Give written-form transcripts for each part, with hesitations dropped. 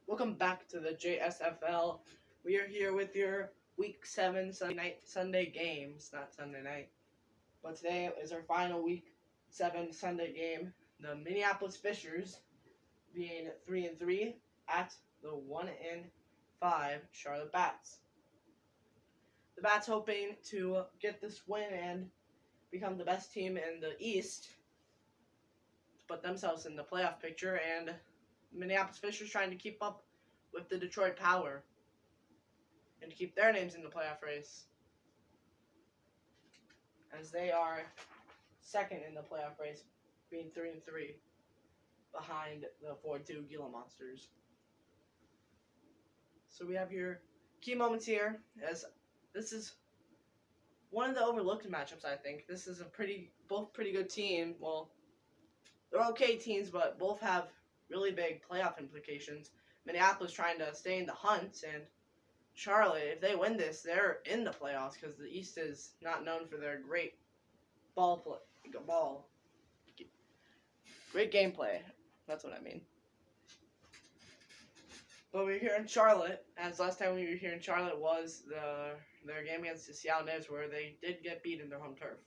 Welcome back to the JSFL. We are here with your Week 7 Sunday games. Not Sunday night. But today is our final Week 7 Sunday game. The Minneapolis Fishers being 3-3 at the 1-5 Charlotte Bats. The Bats hoping to get this win and become the best team in the East to put themselves in the playoff picture, and Minneapolis Fishers trying to keep up with the Detroit Power and to keep their names in the playoff race, as they are second in the playoff race, being 3-3 behind the 4-2 Gila Monsters. So we have your key moments here, as this is one of the overlooked matchups. I think this is both pretty good team. Well, they're okay teams, but both have really big playoff implications. Minneapolis trying to stay in the hunt, and Charlotte, if they win this, they're in the playoffs because the East is not known for their great great gameplay. That's what I mean. But we're here in Charlotte, as last time we were here in Charlotte was their game against the Seattle Navs, where they did get beat in their home turf.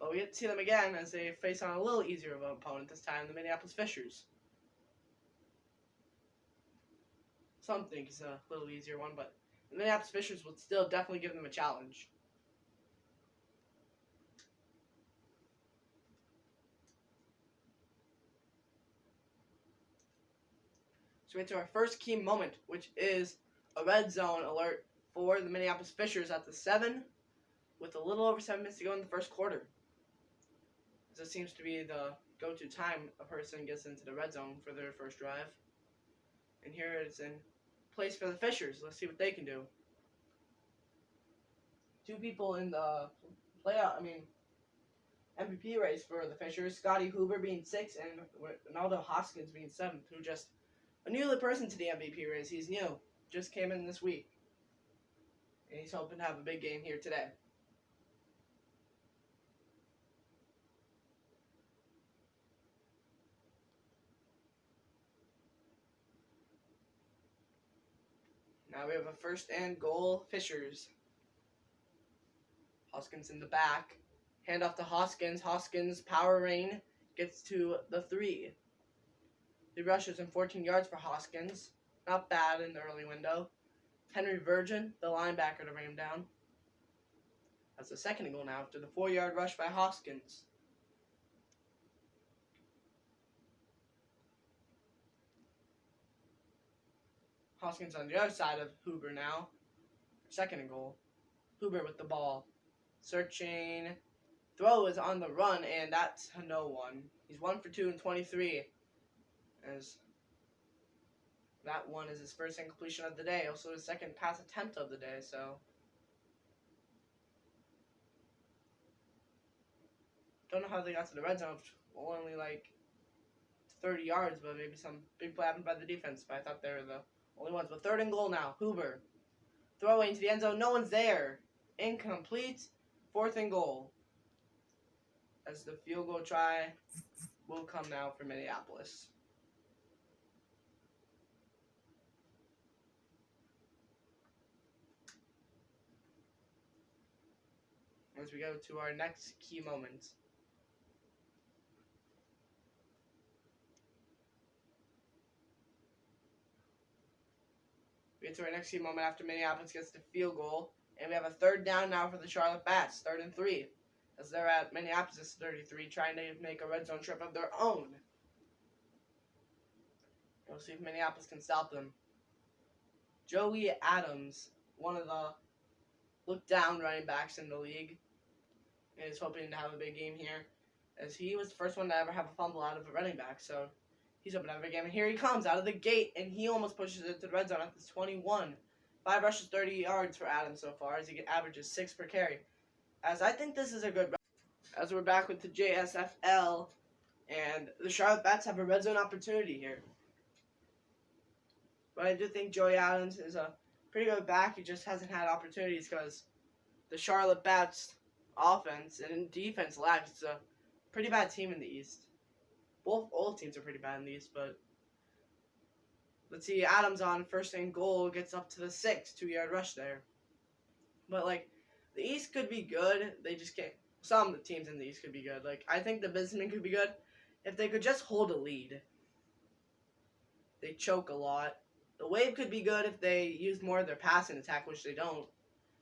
But we get to see them again as they face on a little easier of an opponent this time, the Minneapolis Fishers. Some think it's a little easier one, but the Minneapolis Fishers would still definitely give them a challenge. So we get to our first key moment, which is a red zone alert for the Minneapolis Fishers at the 7, with a little over 7 minutes to go in the first quarter. This seems to be the go-to time a person gets into the red zone for their first drive. And here it is in place for the Fishers. Let's see what they can do. Two people in the MVP race for the Fishers. Scotty Huber being 6 and Ronaldo Hoskins being 7th, who just a new person to the MVP race. He's new. Just came in this week. And he's hoping to have a big game here today. Now we have a first and goal, Fishers. Hoskins in the back. Hand off to Hoskins. Hoskins, power rain, gets to the 3. 3 rushes and 14 yards for Hoskins. Not bad in the early window. Henry Virgin, the linebacker, to bring him down. That's the second and goal now after the 4-yard rush by Hoskins. Hoskins on the other side of Huber now. Second and goal. Huber with the ball. Searching. Throw is on the run, and that's a no one. He's 1 for 2 and 23. As that one is his first incompletion of the day. Also his second pass attempt of the day, so. Don't know how they got to the red zone. Only like 30 yards, but maybe some big play happened by the defense. But I thought they were the only ones. But third and goal now. Huber. Throwing to the end zone. No one's there. Incomplete. 4th and goal. As the field goal try will come now for Minneapolis. As we go to our next key moment. We get to our next key moment after Minneapolis gets the field goal. And we have a third down now for the Charlotte Bats, 3rd and 3. As they're at Minneapolis 33, trying to make a red zone trip of their own. We'll see if Minneapolis can stop them. Joey Adams, one of the look-down running backs in the league, is hoping to have a big game here, as he was the first one to ever have a fumble out of a running back, so he's hoping to have a big game. And here he comes out of the gate, and he almost pushes it to the red zone at this 21. 5 rushes, 30 yards for Adams so far, as he averages 6 per carry. As I think this is a good. As we're back with the JSFL, and the Charlotte Bats have a red zone opportunity here. But I do think Joey Adams is a pretty good back. He just hasn't had opportunities because the Charlotte Bats offense and defense lacks. It's a pretty bad team in the East. all teams are pretty bad in these, but let's see. Adams on first and goal gets up to the 6, 2-yard rush there. But like, the East could be good. They just can't. Some of the teams in the East could be good. Like, I think the Businessmen could be good if they could just hold a lead. They choke a lot. The Wave could be good if they use more of their passing attack, which they don't.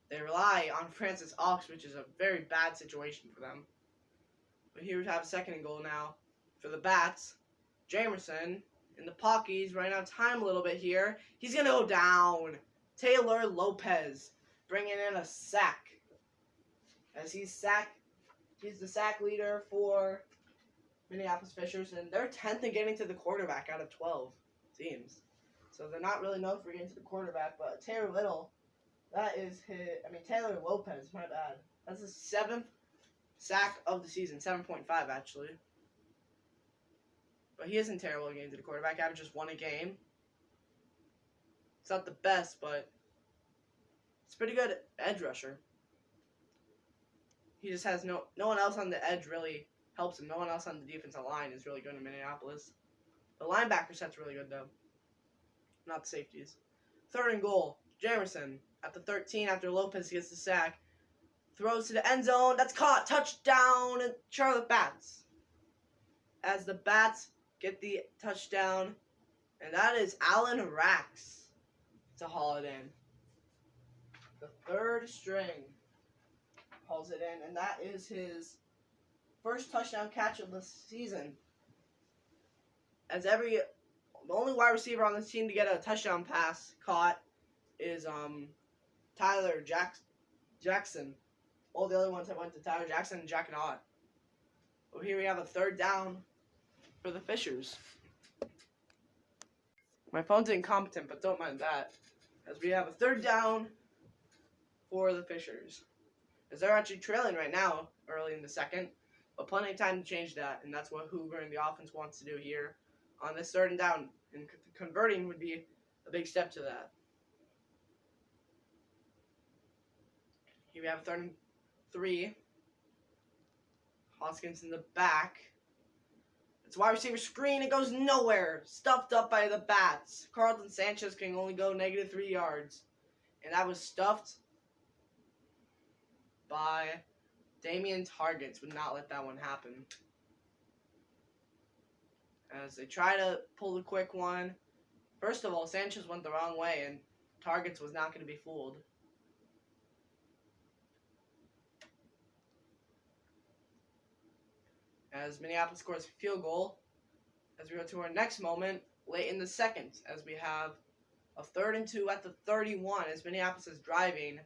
They rely on Francis Ox, which is a very bad situation for them. But here we have a second and goal now for the Bats. Jamerson in the pocket. He's running out of time a little bit here. He's going to go down. Taylor Lopez bringing in a sack. As he's the sack leader for Minneapolis Fishers, and they're 10th in getting to the quarterback out of 12 teams. So they're not really known for getting to the quarterback, but Taylor Lopez, my bad. That's his 7th sack of the season, 7.5 actually. But he isn't terrible at getting to the quarterback, averages 1 a game. It's not the best, but it's pretty good edge rusher. He just has no one else on the edge really helps him. No one else on the defensive line is really good in Minneapolis. The linebacker set's really good, though. Not the safeties. Third and goal. Jamerson at the 13 after Lopez gets the sack. Throws to the end zone. That's caught. Touchdown, Charlotte Bats. As the Bats get the touchdown. And that is Alan Rax to haul it in. The third string hauls it in. And that is his first touchdown catch of the season. As the only wide receiver on this team to get a touchdown pass caught is Tyler Jackson. All the other ones that went to Tyler Jackson and Jack Knott. Well, here we have a third down for the Fishers. My phone's incompetent, but don't mind that. As we have a third down for the Fishers. As they're actually trailing right now, early in the second. But plenty of time to change that, and that's what Hoover and the offense wants to do here on this third and down. And converting would be a big step to that. Here we have 3rd and 3. Hoskins in the back. It's wide receiver screen. It goes nowhere. Stuffed up by the Bats. Carlton Sanchez can only go -3 yards. And that was stuffed by Damian Targets. Would not let that one happen. As they try to pull the quick one. First of all, Sanchez went the wrong way, and Targets was not going to be fooled. As Minneapolis scores a field goal, as we go to our next moment, late in the second, as we have a 3rd and 2 at the 31, as Minneapolis is driving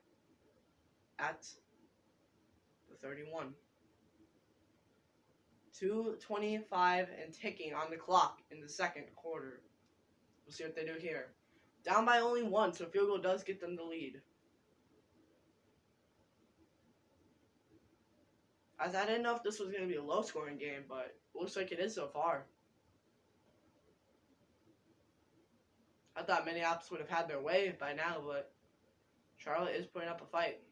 at the 31. 2:25 and ticking on the clock in the second quarter. We'll see what they do here. Down by only 1, so a field goal does get them the lead. As I didn't know if this was going to be a low-scoring game, but it looks like it is so far. I thought Minneapolis would have had their way by now, but Charlotte is putting up a fight.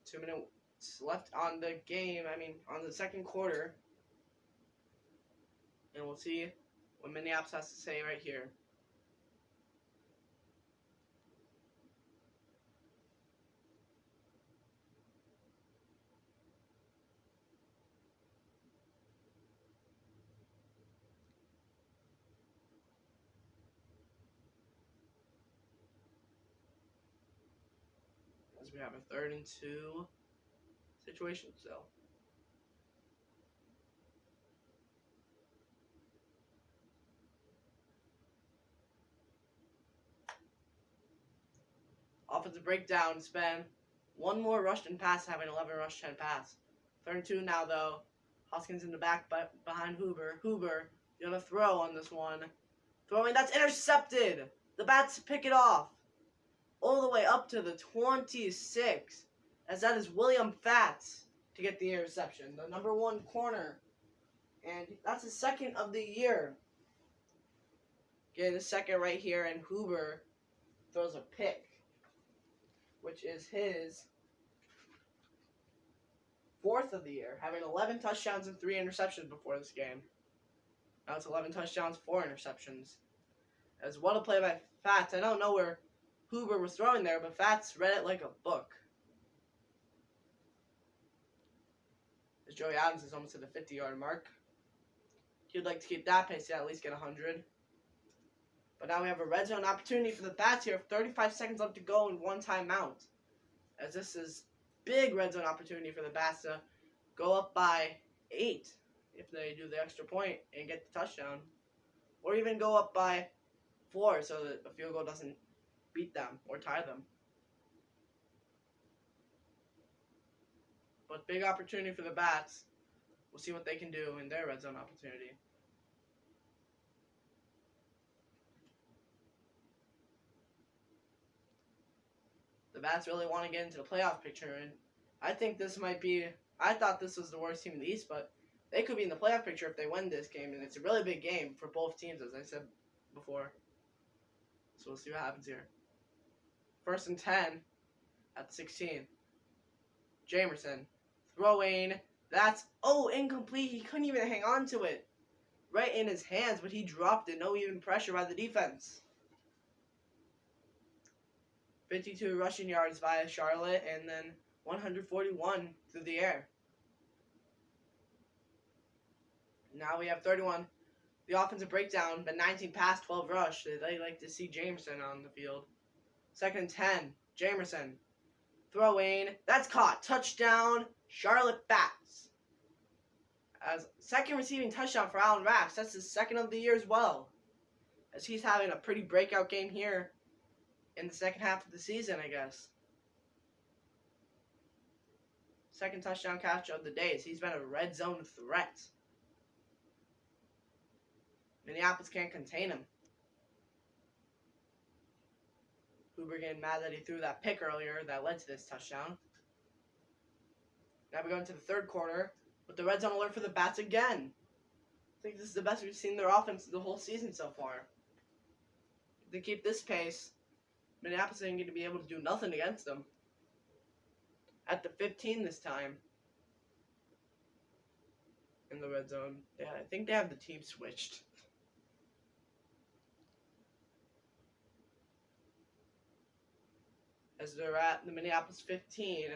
2 minutes left on the game, on the second quarter. And we'll see what Minneapolis has to say right here. As we have a 3rd and 2 situation still. Offensive breakdown, Spen. 1 more rushed and pass, having 11 rush, 10 pass. 3rd and 2 now, though. Hoskins in the back behind Hoover. Hoover gonna throw on this one. Throwing, that's intercepted. The Bats pick it off. All the way up to the 26. As that is William Fatts to get the interception. The number 1 corner. And that's his 2nd of the year. Getting the 2nd right here, and Hoover throws a pick, which is his 4th of the year, having 11 touchdowns and 3 interceptions before this game. Now it's 11 touchdowns, 4 interceptions. As what a play by Fats. I don't know where Huber was throwing there, but Fats read it like a book. As Joey Adams is almost at the 50-yard mark. He'd like to keep that pace to at least get 100. But now we have a red zone opportunity for the Bats here. 35 seconds left to go and 1 timeout. As this is big red zone opportunity for the Bats to go up by 8 if they do the extra point and get the touchdown. Or even go up by 4 so that a field goal doesn't beat them or tie them. But big opportunity for the Bats. We'll see what they can do in their red zone opportunity. The Bats really want to get into the playoff picture, and I think this might be... I thought this was the worst team in the East, but they could be in the playoff picture if they win this game, and it's a really big game for both teams, as I said before. So we'll see what happens here. 1st and 10 at the 16. Jamerson throwing. That's, incomplete. He couldn't even hang on to it. Right in his hands, but he dropped it. No even pressure by the defense. 52 rushing yards by Charlotte, and then 141 through the air. Now we have 31. The offensive breakdown, but 19 pass, 12 rush. They like to see Jamerson on the field. 2nd and 10. Jamerson throwing. That's caught. Touchdown, Charlotte Bats. As second receiving touchdown for Allen Rax. That's his 2nd of the year as well. As he's having a pretty breakout game here in the second half of the season, I guess. 2nd touchdown catch of the day. So he's been a red zone threat. Minneapolis can't contain him. Huber getting mad that he threw that pick earlier that led to this touchdown. Now we go into the 3rd quarter with the red zone alert for the Bats again. I think this is the best we've seen their offense the whole season so far. If they keep this pace, Minneapolis ain't going to be able to do nothing against them. At the 15 this time. In the red zone. Yeah, I think they have the team switched. As they're at the Minneapolis 15,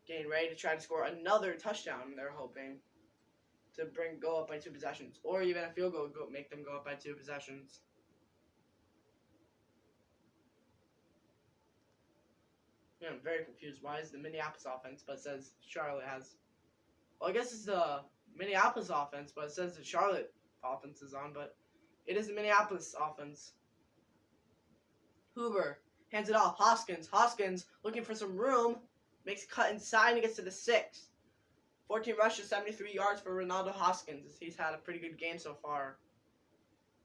getting ready to try to score another touchdown, they're hoping to go up by 2 possessions, or even a field goal make them go up by 2 possessions. Yeah, I'm very confused. Why is the Minneapolis offense, but it says Charlotte has... Well, I guess it's the Minneapolis offense, but it says the Charlotte offense is on, but it is the Minneapolis offense. Huber hands it off. Hoskins looking for some room. Makes a cut inside and gets to the 6. 14 rushes, 73 yards for Ronaldo Hoskins. He's had a pretty good game so far.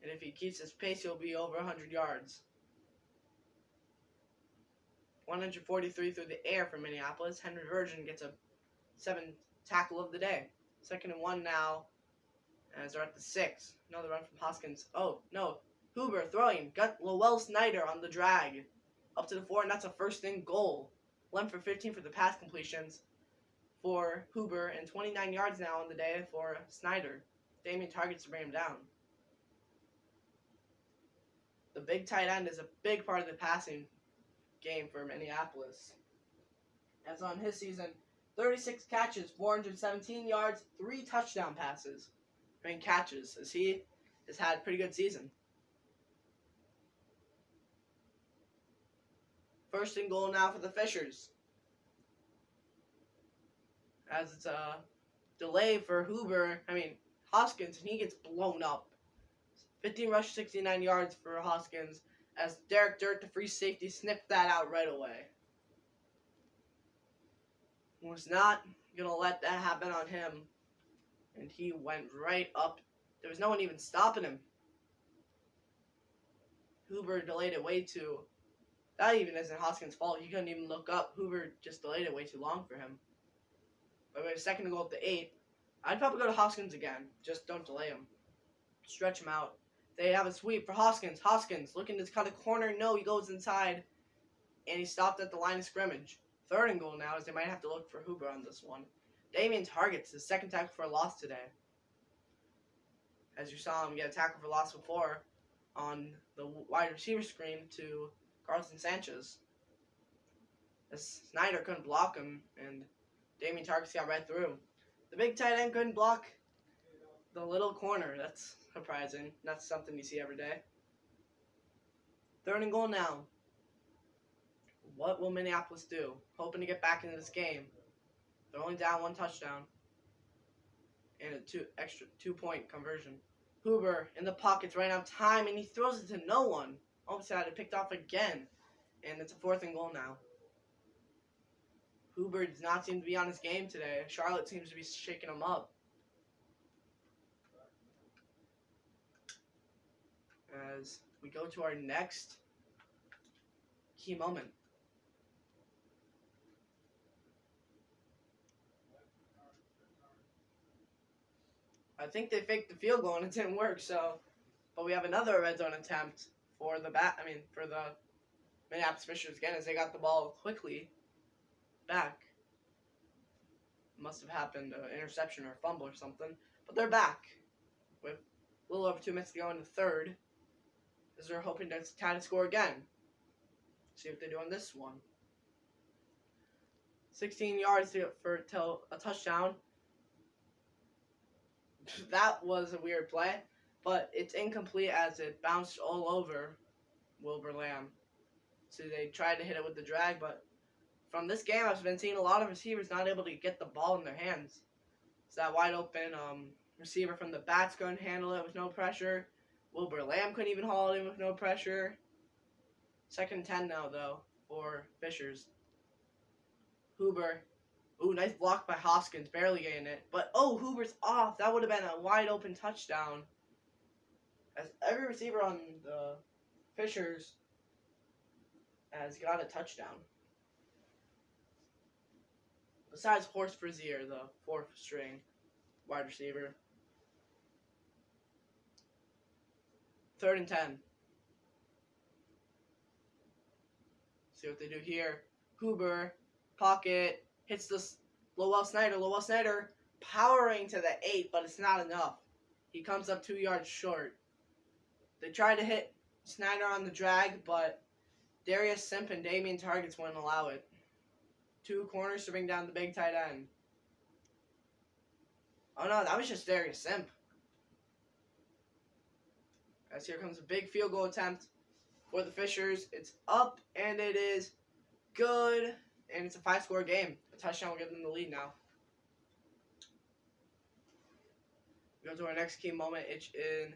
And if he keeps his pace, he'll be over 100 yards. 143 through the air for Minneapolis. Henry Virgin gets a 7th tackle of the day. 2nd and 1 now. As they're at the 6. Another run from Hoskins. Oh, no. Huber throwing. Got Lowell Snyder on the drag. Up to the 4, and that's a 1st and goal. 11 for 15 for the pass completions for Huber, and 29 yards now on the day for Snyder. Damien targets to bring him down. The big tight end is a big part of the passing game for Minneapolis. As on his season, 36 catches, 417 yards, 3 touchdown passes. Catches, as he has had a pretty good season. 1st and goal now for the Fishers. As it's a delay for Hoskins, and he gets blown up. 15 rushes, 69 yards for Hoskins, as Derek Dirt, the free safety, snipped that out right away. Was not going to let that happen on him. And he went right up. There was no one even stopping him. Huber delayed it way too. That even isn't Hoskins' fault. He couldn't even look up. Huber just delayed it way too long for him. But we have a 2nd to go up to 8. I'd probably go to Hoskins again. Just don't delay him. Stretch him out. They have a sweep for Hoskins. Hoskins looking to cut a corner. No, he goes inside. And he stopped at the line of scrimmage. 3rd and goal now, as they might have to look for Huber on this one. Damien targets his second tackle for a loss today. As you saw him get a tackle for loss before on the wide receiver screen to Carlton Sanchez. As Snyder couldn't block him, and Damien targets got right through him. The big tight end couldn't block the little corner. That's surprising. That's something you see every day. 3rd and goal now. What will Minneapolis do? Hoping to get back into this game. They're only down 1 touchdown. And a extra 2-point conversion. Huber in the pockets right out of time, and he throws it to no one. Almost had it picked off again. And it's a 4th and goal now. Huber does not seem to be on his game today. Charlotte seems to be shaking him up. As we go to our next key moment. I think they faked the field goal and it didn't work, but we have another red zone attempt for the Minneapolis Fishers again, as they got the ball quickly back. Must have happened an interception or a fumble or something, but they're back with a little over 2 minutes to go in the 3rd, as they're hoping to tie the score again. See what they do on this one. 16 yards till a touchdown. That was a weird play, but it's incomplete as it bounced all over Wilbur Lamb. So they tried to hit it with the drag, but from this game I've been seeing a lot of receivers not able to get the ball in their hands. So that wide open receiver from the bats couldn't handle it with no pressure. Wilbur Lamb couldn't even haul it in with no pressure. 2nd and 10 now, though, for Fishers. Huber. Ooh, nice block by Hoskins, barely getting it. But, Huber's off. That would have been a wide open touchdown. As every receiver on the Fishers has got a touchdown. Besides Horst Frazier, the 4th string wide receiver. 3rd and 10. See what they do here. Huber, pocket, hits the Lowell Snyder, powering to the 8, but it's not enough. He comes up 2 yards short. They tried to hit Snyder on the drag, but Darius Simp and Damien Targets wouldn't allow it. 2 corners to bring down the big tight end. Oh no, that was just Darius Simp. As here comes a big field goal attempt for the Fishers. It's up, and it is good. And it's a 5-score game. A touchdown will give them the lead now. We go to our next key moment. It's in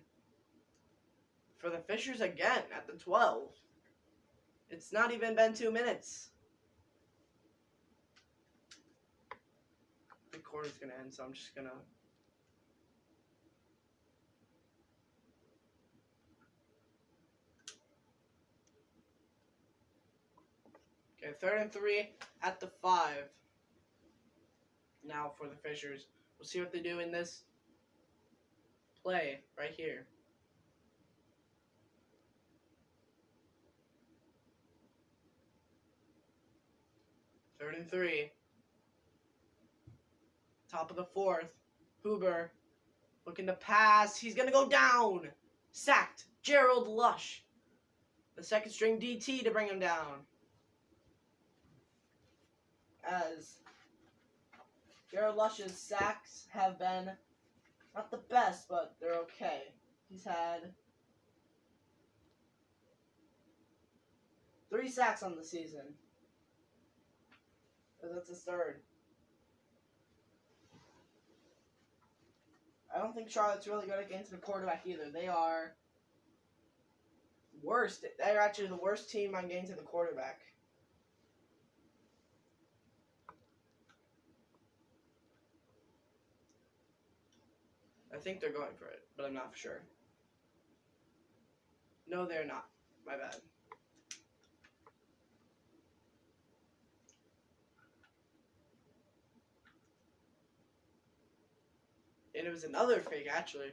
for the Fishers again at the 12. It's not even been 2 minutes. The quarter's going to end, so I'm just going to... Okay, 3rd and 3 at the 5. Now for the Fishers. We'll see what they do in this play right here. Third and 3. Top of the 4th. Huber looking to pass. He's going to go down. Sacked. Gerald Lush. The 2nd string DT to bring him down. As Gerald Lush's sacks have been not the best, but they're okay. He's had 3 sacks on the season. That's his 3rd. I don't think Charlotte's really good against the quarterback either. They are worst. They're actually the worst team on getting to the quarterback. I think they're going for it, but I'm not for sure. No, they're not. My bad. And it was another fake, actually.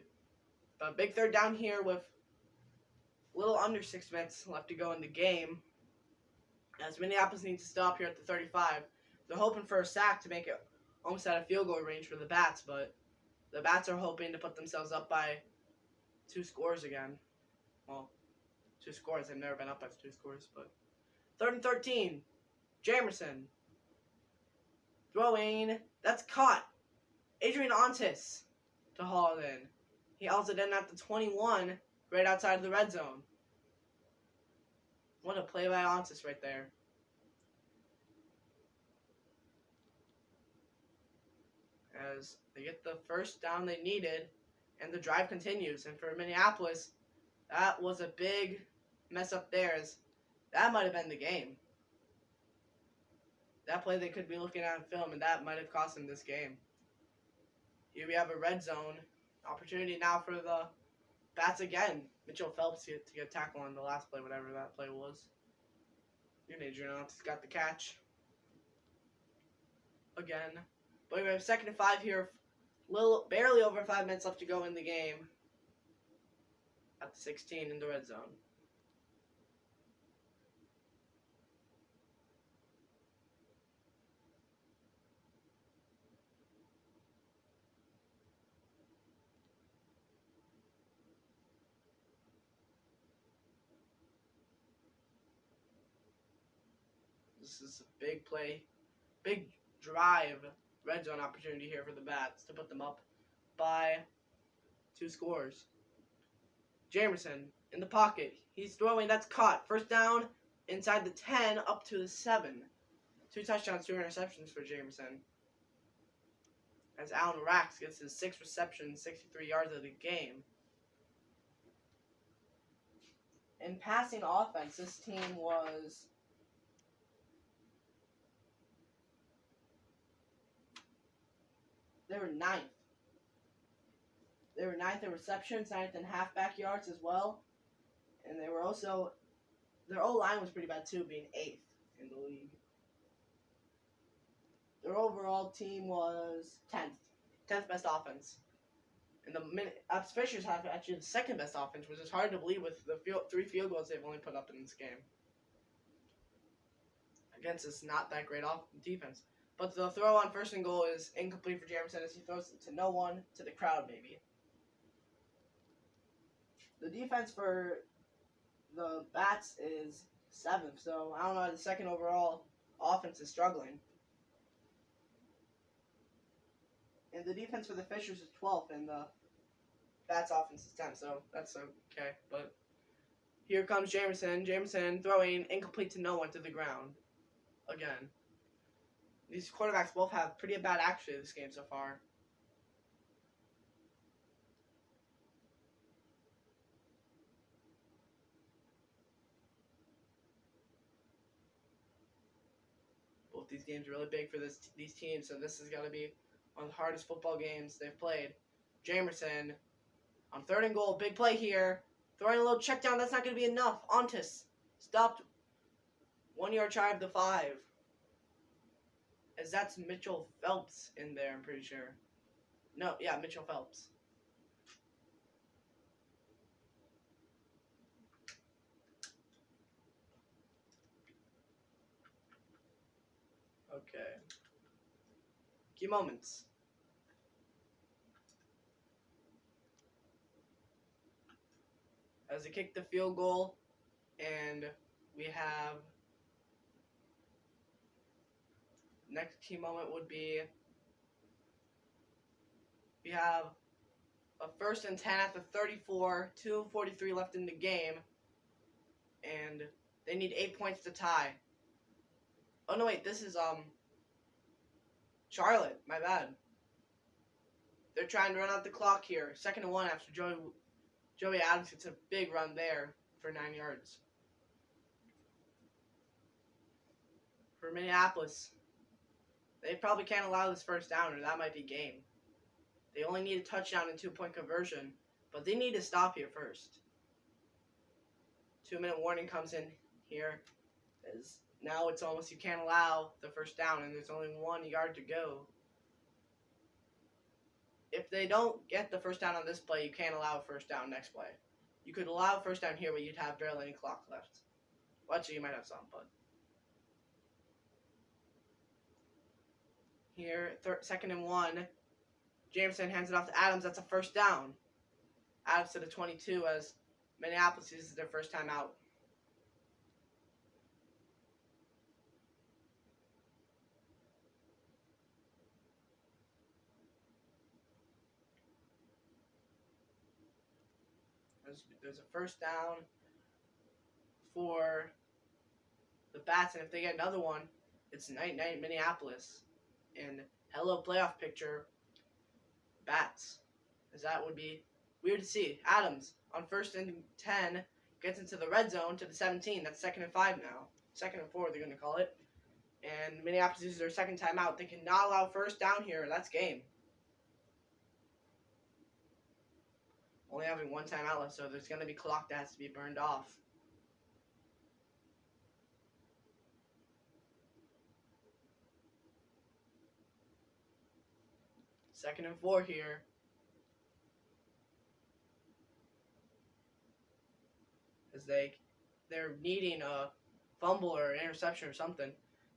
But a big 3rd down here with a little under 6 minutes left to go in the game. As Minneapolis needs to stop here at the 35. They're hoping for a sack to make it almost out of field goal range for the Bats, but the Bats are hoping to put themselves up by 2 scores again. Well, 2 scores. They've never been up by 2 scores, but 3rd and 13. Jamerson. Throwing. That's caught. Adrian Ontis to haul it in. He hauls it in at the 21, right outside of the red zone. What a play by Ontis right there. As they get the first down they needed, and the drive continues. And for Minneapolis, that was a big mess up there, as that might have been the game. That play they could be looking at in film, and that might have cost them this game. Here we have a red zone opportunity now for the Bats again. Mitchell Phelps to get a tackle on the last play, whatever that play was. And Adrian Ontis got the catch. Again. But we have 2nd and 5 here. Barely over 5 minutes left to go in the game. At the 16 in the red zone. This is a big play, big drive, red zone opportunity here for the Bats to put them up by 2 scores. Jamerson in the pocket. He's throwing. That's caught. First down inside the 10 up to the 7. 2 touchdowns, 2 interceptions for Jamerson. As Allen Rax gets his 6th reception, 63 yards of the game. In passing offense, this team was... They were 9th. They were 9th in receptions, 9th in halfback yards as well. And they were also... Their O-line was pretty bad too, being 8th in the league. Their overall team was 10th. 10th best offense. And the Minneapolis Fishers have actually the 2nd best offense, which is hard to believe with the 3 field goals they've only put up in this game. Against this not that great defense. But the throw on 1st and goal is incomplete for Jamerson as he throws it to no one, to the crowd maybe. The defense for the Bats is 7th, so I don't know, the 2nd overall offense is struggling. And the defense for the Fishers is 12th, and the Bats offense is 10th, so that's okay. But here comes Jamerson. Jamerson throwing incomplete to no one, to the ground. Again. These quarterbacks both have pretty bad action this game so far. Both these games are really big for these teams, so this is going to be one of the hardest football games they've played. Jamerson on 3rd and goal, big play here. Throwing a little check down, that's not going to be enough. Ontis stopped 1 yard shy of the 5. As that's Mitchell Phelps in there, I'm pretty sure. No, yeah, Mitchell Phelps. Okay. Key moments. As they kick the field goal, and we have... Next key moment would be we have a 1st and 10 at the 34, 2:43 left in the game, and they need 8 points to tie. Oh no, wait, this is Charlotte. My bad. They're trying to run out the clock here. 2nd and 1 after Joey Adams gets a big run there for 9 yards. For Minneapolis, they probably can't allow this first down, or that might be game. They only need a touchdown and 2-point conversion, but they need to stop here first. 2-minute warning comes in here, as now it's almost you can't allow the first down, and there's only 1 yard to go. If they don't get the first down on this play, you can't allow a first down next play. You could allow a first down here, but you'd have barely any clock left. Well, actually, you might have some, but... Here, second and 1. Jameson hands it off to Adams. That's a first down. Adams to the 22 as Minneapolis uses their first time out. There's a first down for the Bats, and if they get another one, it's night-night Minneapolis. And hello playoff picture, Bats. As that would be weird to see. Adams on 1st and 10 gets into the red zone to the 17. That's 2nd and 5 now. 2nd and 4 they're going to call it. And Minneapolis uses their second timeout. They cannot allow first down here. That's game. Only having one timeout left, so there's going to be clock that has to be burned off. Second and 4 here. As they're needing a fumble or an interception or something.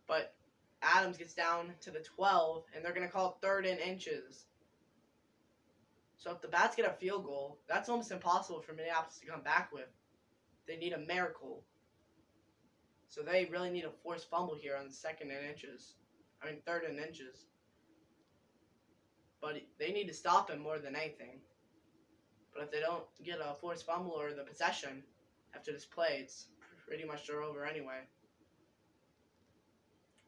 But Adams gets down to the 12, and they're going to call it 3rd and inches. So if the Bats get a field goal, that's almost impossible for Minneapolis to come back with. They need a miracle. So they really need a forced fumble here on the 3rd and inches. But they need to stop him more than anything. But if they don't get a forced fumble or the possession after this play, it's pretty much they're over anyway.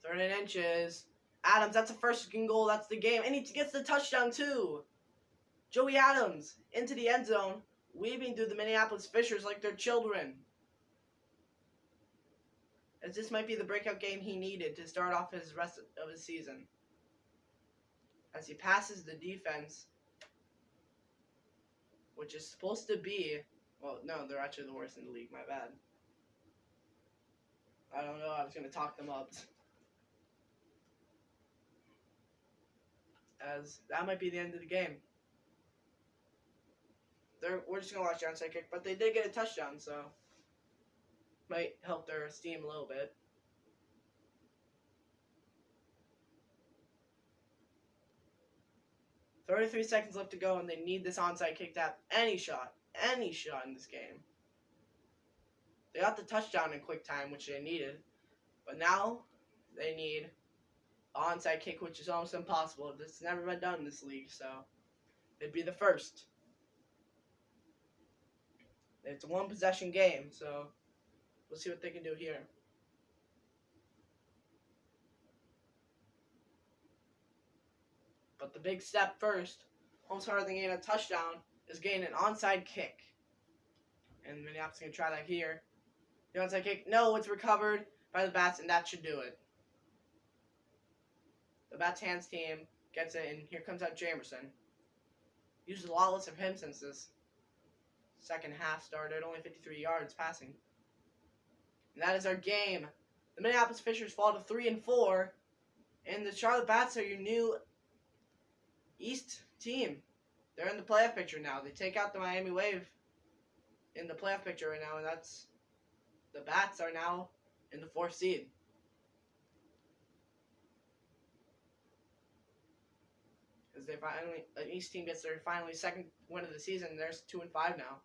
3rd and inches. Adams, that's a first goal. That's the game. And he gets the touchdown too. Joey Adams into the end zone, weaving through the Minneapolis Fishers like they're children. As this might be the breakout game he needed to start off his rest of his season. As he passes the defense, which is supposed to be, well, no, they're actually the worst in the league, my bad. I don't know, I was going to talk them up. As that might be the end of the game. We're just going to watch the onside kick, but they did get a touchdown, so might help their steam a little bit. .33 seconds left to go, and they need this onside kick to have any shot in this game. They got the touchdown in quick time, which they needed, but now they need an onside kick, which is almost impossible. This has never been done in this league, so it'd be the first. It's a one-possession game, so we'll see what they can do here. But the big step first, Holmes harder than getting a touchdown, is getting an onside kick. And Minneapolis is going to try that here. The onside kick, no, it's recovered by the Bats, and that should do it. The Bats hands team gets it, and here comes out Jamerson. Uses a lot less of him since this second half started, only 53 yards passing. And that is our game. The Minneapolis Fishers fall to 3-4, and the Charlotte Bats are your new East team. They're in the playoff picture now. They take out the Miami Wave in the playoff picture right now, and that's the Bats are now in the 4th seed. As they finally, an East team gets their finally second win of the season, and they're 2-5 now.